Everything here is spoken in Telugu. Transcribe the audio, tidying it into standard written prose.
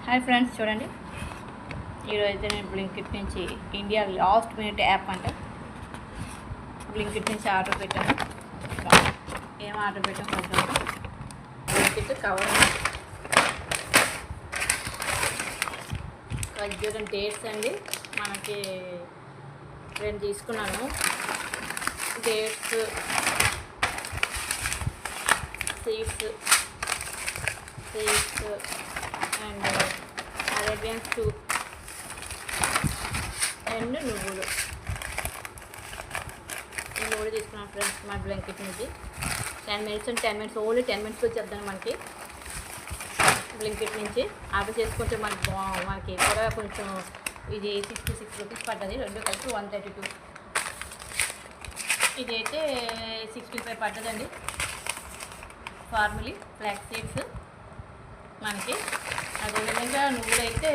హాయ్ ఫ్రెండ్స్, చూడండి ఈరోజు అయితే నేను బ్లింకిట్ నుంచి ఇండియా లాస్ట్ మినిట్ యాప్ అంట బ్లింకిట్ నుంచి ఆర్డర్ పెట్టాను. ఏం ఆర్డర్ పెట్టాను కొంచెం బ్లింకిట్ కవర్ ఖర్జూరం డేట్స్ అండి. మనకి రెండు తీసుకున్నాను. Dates, seeds and Arabian soup and నువ్వులు, ఈ మూడు తీసుకున్నాను ఫ్రెండ్స్ మా బ్లాంకెట్ నుంచి. 10 minutes and 10 minutes, only 10 minutes వచ్చేద్దాను మనకి బ్లింకిట్ నుంచి ఆర్డర్ చేసుకుంటే మనకి కూడా కొంచెం. ఇది 66 రూపీస్ పడ్డది, రెండు కలిపి 132. ఇదైతే 65 పడ్డదండి. ఫార్మలీ ఫ్లాక్స్ సీడ్స్ మనకి. అదేవిధంగా నువ్వులైతే